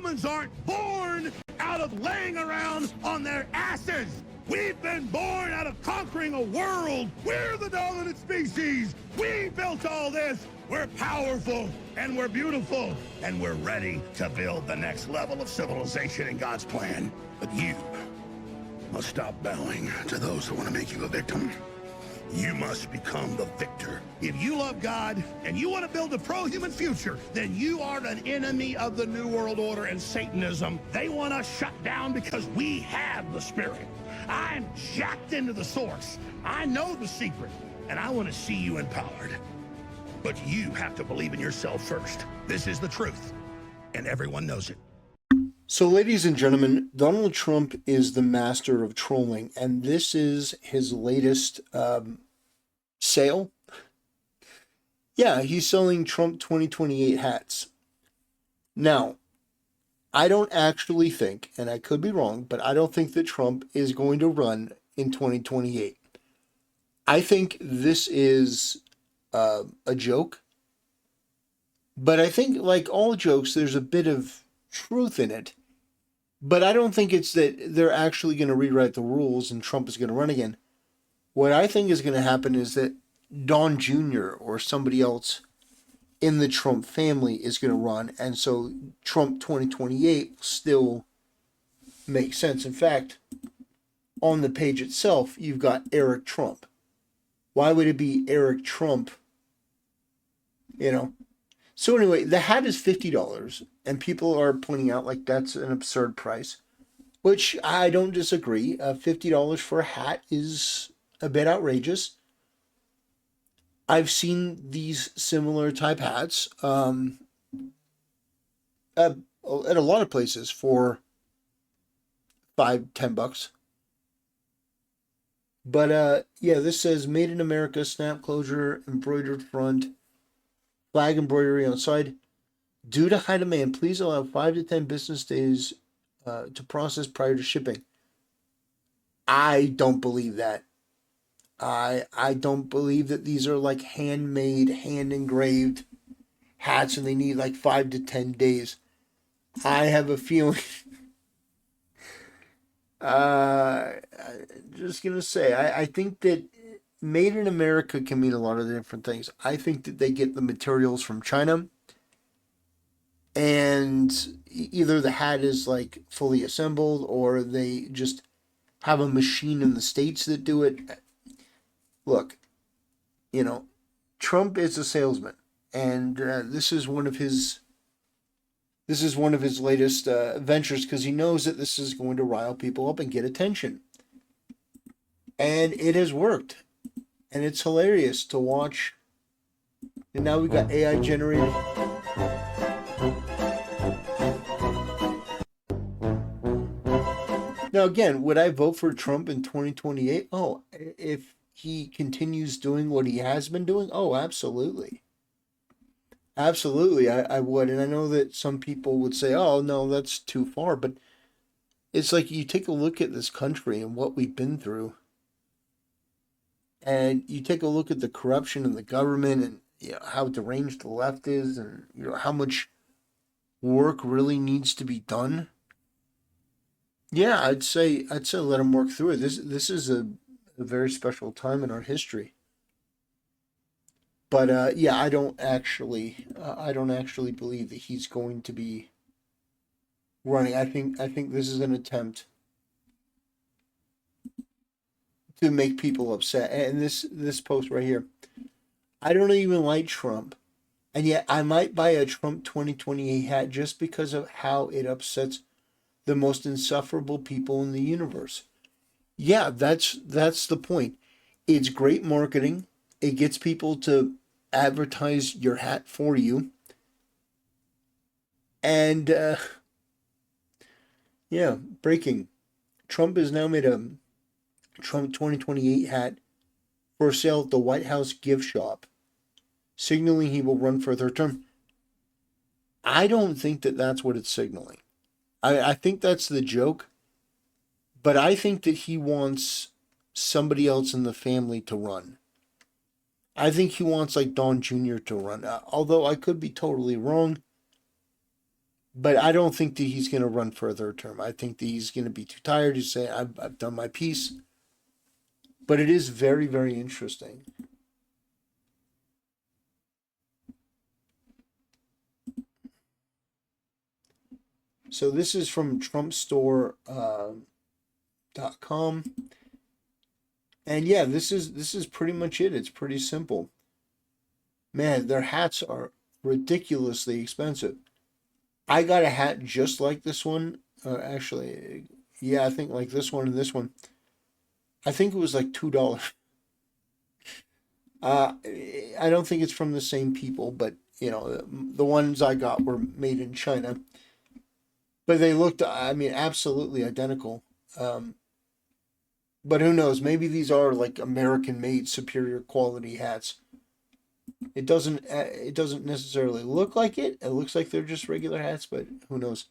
Humans aren't born out of laying around on their asses. We've been born out of conquering a world. We're the dominant species. We built all this. We're powerful, and we're beautiful, and we're ready to build the next level of civilization in God's plan. But you must stop bowing to those who want to make you a victim. You must become the victor. If you love God and you want to build a pro-human future, then you are an enemy of the New World Order and Satanism. They want us shut down because we have the Spirit. I'm jacked into the source. I know the secret, and I want to see you empowered. But you have to believe in yourself first. This is the truth, and everyone knows it. So, ladies and gentlemen, Donald Trump is the master of trolling, and this is his latest sale. Yeah, he's selling Trump 2028 hats. Now, I don't actually think, and I could be wrong, but I don't think that Trump is going to run in 2028. I think this is a joke, but I think, like all jokes, there's a bit of truth in it. But I don't think it's that they're actually going to rewrite the rules and Trump is going to run again. What I think is going to happen is that Don Jr. or somebody else in the Trump family is going to run, and so Trump 2028 still makes sense. In fact, on the page itself, you've got Eric Trump. Why would it be Eric Trump? You know? So anyway, the hat is $50, and people are pointing out like that's an absurd price, which I don't disagree. $50 for a hat is a bit outrageous. I've seen these similar type hats at a lot of places for $5-10. But yeah, this says Made in America, snap closure, embroidered front, flag embroidery on side. Due to high demand, please allow 5 to 10 business days to process prior to shipping. I don't believe that. I don't believe that these are like handmade, hand engraved hats and they need like 5 to 10 days. I have a feeling. Just gonna say, I think that Made in America can mean a lot of different things. I think that they get the materials from China, and either the hat is like fully assembled or they just have a machine in the States that do it. Look, you know, Trump is a salesman, and this is one of his latest ventures because he knows that this is going to rile people up and get attention, and it has worked. And it's hilarious to watch. And now we've got AI generated. Now, again, would I vote for Trump in 2028? Oh, if he continues doing what he has been doing? Oh, absolutely. Absolutely, I would. And I know that some people would say, oh, no, that's too far. But it's like you take a look at this country and what we've been through. And you take a look at the corruption in the government and how deranged the left is and how much work really needs to be done. Yeah, I'd say let him work through it. This is a very special time in our history. But yeah, I don't actually believe that he's going to be running. I think this is an attempt to make people upset. And this post right here, I don't even like Trump, and yet I might buy a Trump 2028 hat just because of how it upsets the most insufferable people in the universe. Yeah, that's the point. It's great marketing. It gets people to advertise your hat for you. And yeah, breaking. Trump has now made a Trump 2028 hat for sale at the White House gift shop, signaling he will run for a third term. I don't think that that's what it's signaling. I think that's the joke, but I think that he wants somebody else in the family to run. I think he wants like Don Jr. to run, although I could be totally wrong. But I don't think that he's going to run for a third term. I think that he's going to be too tired to say, I've done my piece. But it is very, very interesting. So this is from trumpstore.com. And yeah, this is pretty much it. It's pretty simple. Man, their hats are ridiculously expensive. I got a hat just like this one. Actually, yeah, I think like this one and this one. I think it was like $2. Uh, I don't think it's from the same people, but the ones I got were made in China. But they looked, I mean, absolutely identical. Um, but who knows? Maybe these are like American-made superior quality hats. It doesn't necessarily look like it. It looks like they're just regular hats, but who knows?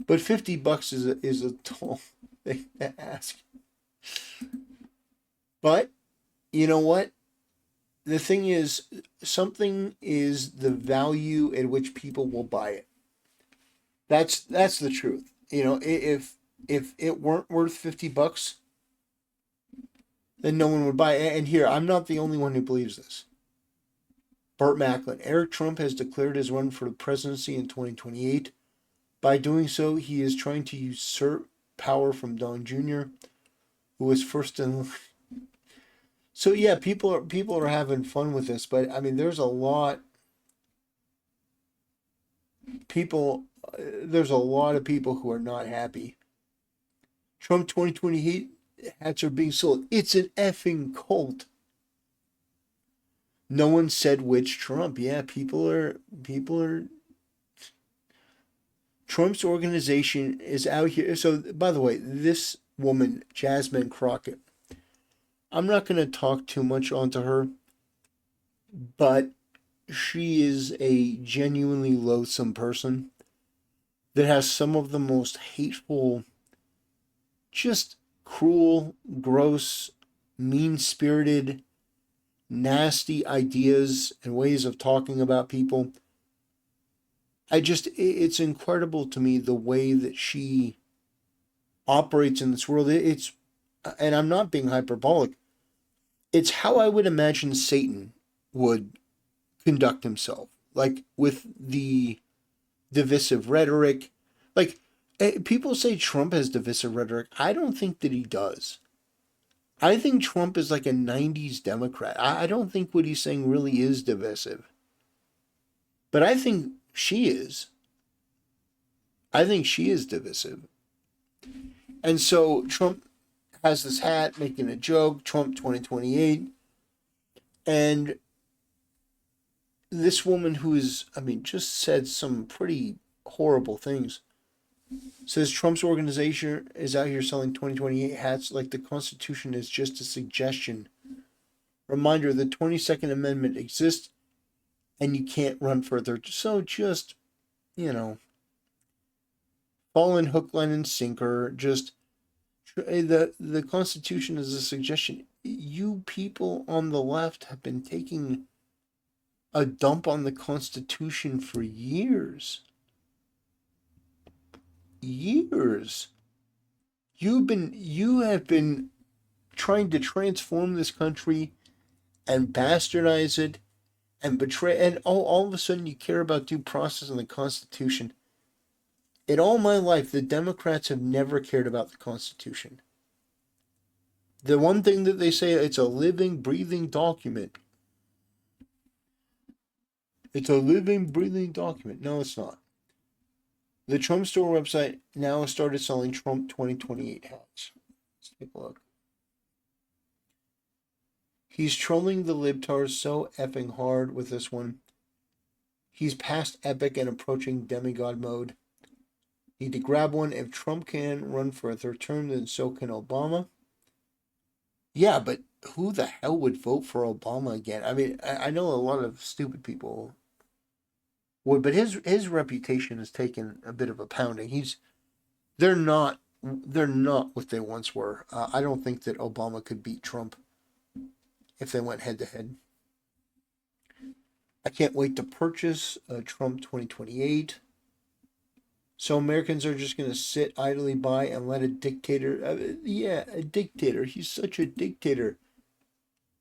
But $50 is a tall thing to ask. But you know what? The thing is, something is the value at which people will buy it. That's the truth. If it weren't worth $50, then no one would buy it. And here, I'm not the only one who believes this. Burt Macklin. Eric Trump has declared his run for the presidency in 2028. By doing so, he is trying to usurp power from Don Jr., who was first in. So yeah, people are having fun with this, but I mean, there's a lot people. There's a lot of people who are not happy. Trump 2028 hats are being sold. It's an effing cult. No one said which Trump. Yeah, people are. Trump's organization is out here. So, by the way, this woman, Jasmine Crockett, I'm not going to talk too much onto her, but she is a genuinely loathsome person that has some of the most hateful, just cruel, gross, mean spirited, nasty ideas and ways of talking about people. It's incredible to me the way that she operates in this world. And I'm not being hyperbolic, it's how I would imagine Satan would conduct himself, like with the divisive rhetoric. Like, people say Trump has divisive rhetoric. I don't think that he does. I think Trump is like a 90s Democrat. I don't think what he's saying really is divisive. But I think she is. I think she is divisive. And so Trump has this hat making a joke, Trump 2028. And this woman who's, I mean, just said some pretty horrible things. Says Trump's organization is out here selling 2028 hats like the Constitution is just a suggestion. Reminder, the 22nd Amendment exists and you can't run further. So just, you know, fall in hook, line, and sinker. Just the Constitution is a suggestion. You people on the left have been taking a dump on the Constitution for years. Years. You have been trying to transform this country and bastardize it and betray, and all of a sudden you care about due process and the Constitution. In all my life, the Democrats have never cared about the Constitution. The one thing that they say, it's a living, breathing document. It's a living, breathing document. No, it's not. The Trump Store website now has started selling Trump 2028 hats. Let's take a look. He's trolling the libtards so effing hard with this one. He's past epic and approaching demigod mode. Need to grab one. If Trump can run for a third term, then so can Obama. Yeah, but who the hell would vote for Obama again? I mean, I know a lot of stupid people would, but his reputation has taken a bit of a pounding. They're not what they once were. I don't think that Obama could beat Trump if they went head to head. I can't wait to purchase Trump 2028. So Americans are just going to sit idly by and let a dictator, yeah, a dictator. He's such a dictator.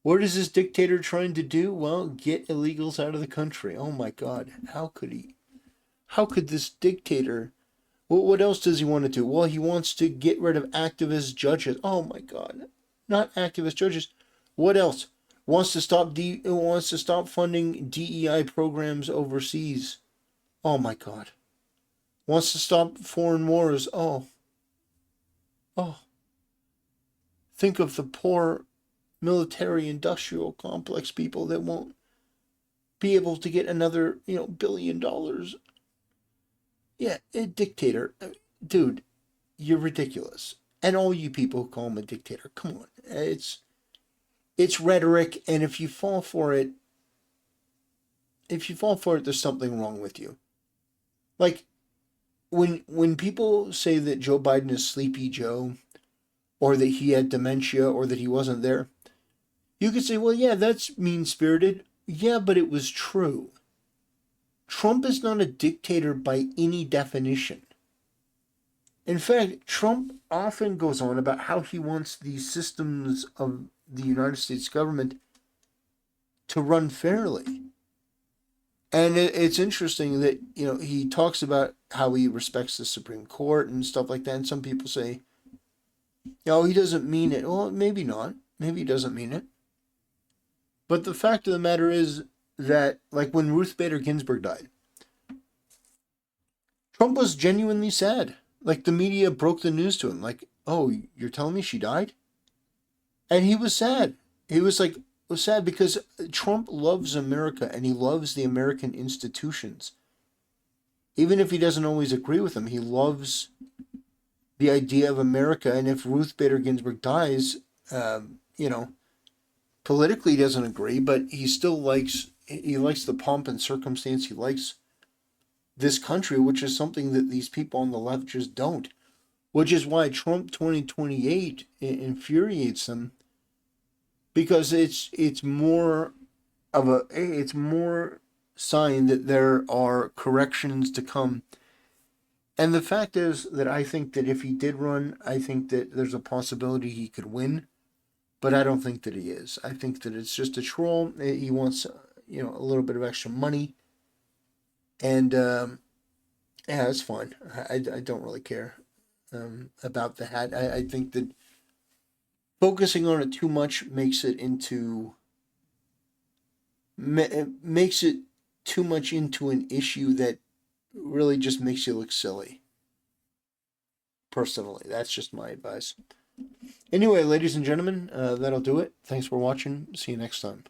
What is this dictator trying to do? Well, get illegals out of the country. Oh my God. How could he? How could this dictator? What else does he want to do? Well, he wants to get rid of activist judges. Oh my God. Not activist judges. What else? Wants to stop funding DEI programs overseas. Oh my God. Wants to stop foreign wars. Oh. Think of the poor military industrial complex people that won't be able to get another, $1 billion. Yeah, a dictator. Dude, you're ridiculous. And all you people who call him a dictator, come on. It's rhetoric, and if you fall for it, there's something wrong with you. Like when people say that Joe Biden is Sleepy Joe, or that he had dementia, or that he wasn't there, you could say, well, yeah, that's mean-spirited. Yeah, but it was true. Trump is not a dictator by any definition. In fact, Trump often goes on about how he wants the systems of the United States government to run fairly. And it's interesting that, he talks about how he respects the Supreme Court and stuff like that. And some people say, he doesn't mean it. Well, maybe not. Maybe he doesn't mean it. But the fact of the matter is that, like when Ruth Bader Ginsburg died, Trump was genuinely sad. Like the media broke the news to him. Like, oh, you're telling me she died? And he was sad. He was sad because Trump loves America and he loves the American institutions. Even if he doesn't always agree with them, he loves the idea of America. And if Ruth Bader Ginsburg dies, politically he doesn't agree, but he still likes the pomp and circumstance. He likes this country, which is something that these people on the left just don't. Which is why Trump 2028 infuriates them, because it's more sign that there are corrections to come. And the fact is that I think that if he did run, I think that there's a possibility he could win, but I don't think that he is. I think that it's just a troll. He wants, a little bit of extra money, and yeah, it's fine. I don't really care about the hat. I think that focusing on it too much makes it too much into an issue that really just makes you look silly. Personally, that's just my advice. Anyway, ladies and gentlemen, that'll do it. Thanks for watching. See you next time.